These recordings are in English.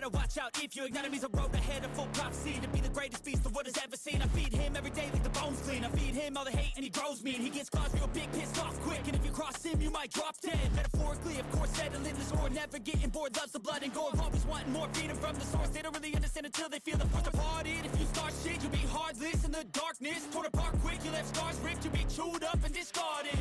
better watch out if your enemy's a road ahead of full prophecy to be the greatest beast the world has ever seen. I feed him every day like the bones clean. I feed him all the hate and he grows mean. He gets claws real big, pissed off quick, and if you cross him you might drop dead. Metaphorically, of course, settling the score, never getting bored, loves the blood and gore, always wanting more freedom from the source. They don't really understand until they feel the force departed. If you start shit, you'll be heartless in the darkness, torn apart quick, you left scars ripped, you'll be chewed up and discarded.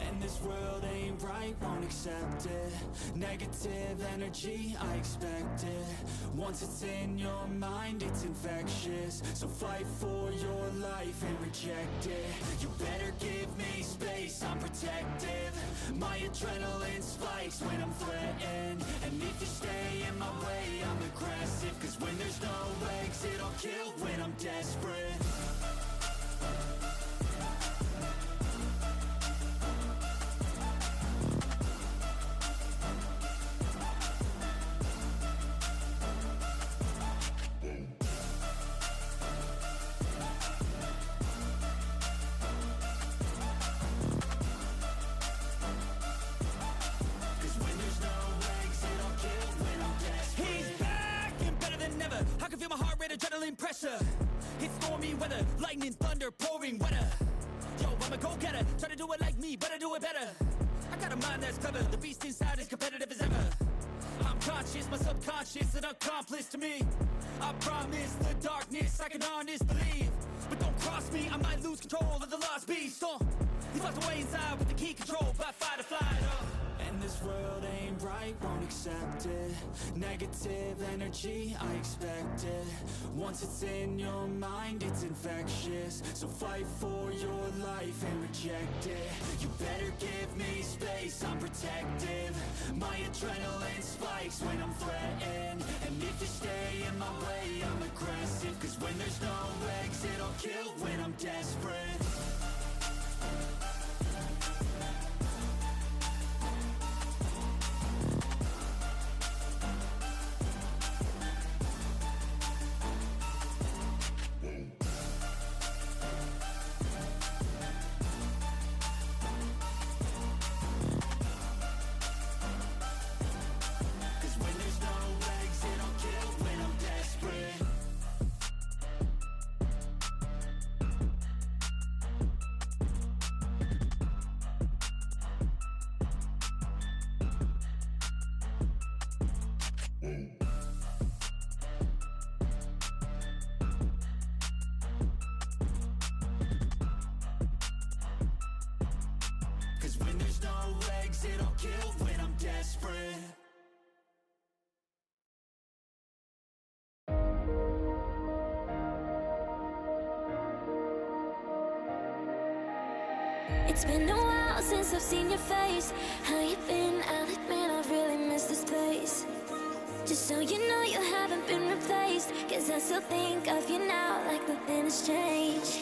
And this world ain't right, won't accept it. Negative energy, I expect it. Once it's in your mind, it's infectious. So fight for your life and reject it. You better give me space, I'm protective. My adrenaline spikes when I'm threatened. And if you stay in my way, I'm aggressive. Cause when there's no exit, I'll kill when I'm desperate. Adrenaline pressure, it's stormy weather, lightning, thunder, pouring weather. Yo, I'm a go-getter, try to do it like me, but I do it better. I got a mind that's clever, the beast inside is competitive as ever. I'm conscious, my subconscious, an accomplice to me. I promise the darkness, I can honest believe. But don't cross me, I might lose control of the lost beast. He's locked away inside with the key control by fight or flight. And this world ain't right, won't accept it. Negative energy, I expect it. Once it's in your mind, it's infectious. So fight for your life and reject it. You better give me space, I'm protective. My adrenaline spikes when I'm threatened. And if you stay in my way, I'm aggressive. Cause when there's no exit, I'll kill when I'm desperate. It's been a while since I've seen your face. How you been? I'll admit I've really missed this place. Just so you know you haven't been replaced, cause I still think of you now like nothing has changed.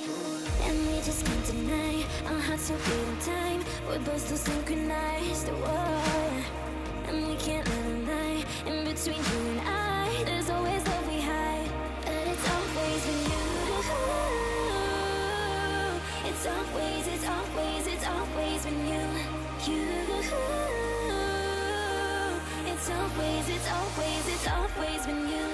And we just can't deny our hearts are beating time. We're both still synchronized, whoa. And we can't let a lie in between you and I. There's always love we hide, but it's always been you. It's always, it's always, it's always been you. It's always, it's always, it's always been you.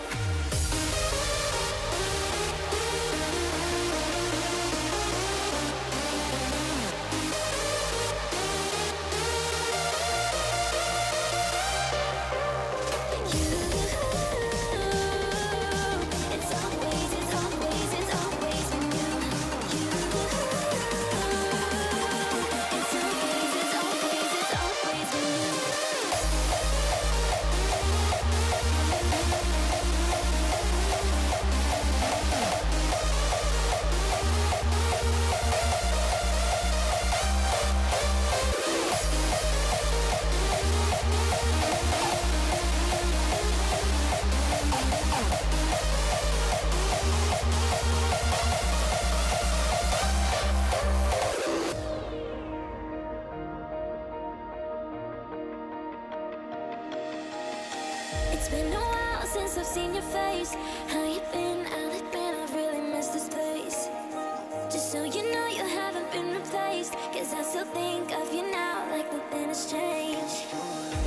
It's been a while since I've seen your face. How you been? I'll admit I've really missed this place. Just so you know you haven't been replaced, cause I still think of you now like nothing has changed.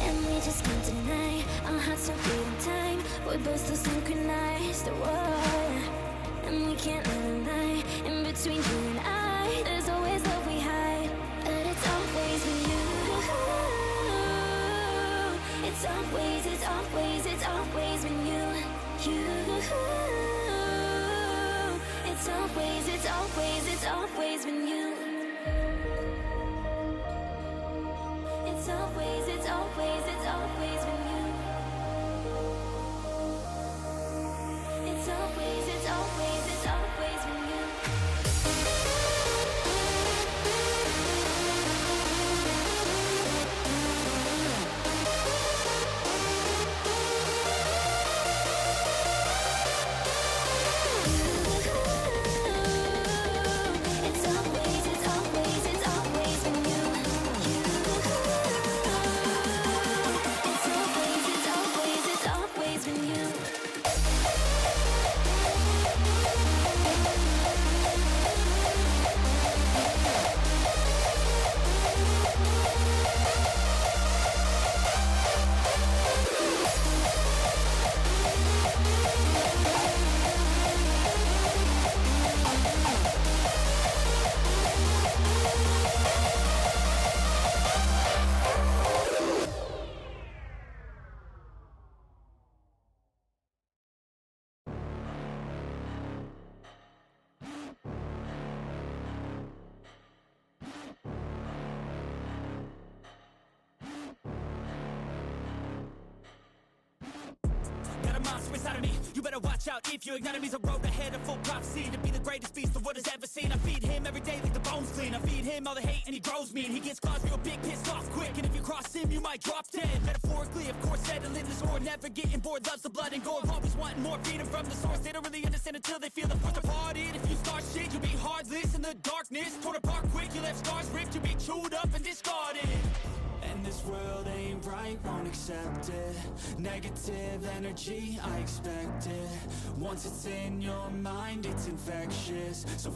And we just can't deny our hearts are beating time. we're both so synchronized. Whoa. And we can't live a lie. In between you and I, there's always love we hide. But it's always with you. It's always, it's always, it's always with you. It's always, it's always, it's always with you. It's always, it's always, it's always with you. It's always, it's always, it's always with you. It's always, it's always, it's always with you. It's always, it's always, it's always with you. Got a monster inside of me, you better watch out. If your enemy's a road ahead of full prophecy, to be the greatest beast the world has ever seen. I feed him every day like the bones clean. I feed him all the hate and he grows mean. He gets claws real big, pissed off quick, and if you cross him you might drop dead. Metaphorically, of course, settling the score, never getting bored, loves the blood and gore. Always wanting more, freedom from the source. They don't really understand until they feel the force departed. If you start shit, you'll be heartless in the darkness, torn apart quick, you left scars ripped, you'll be chewed up and discarded. And this world ain't right, won't accept it. Negative energy, I expect it. Once it's in your mind, it's infectious. So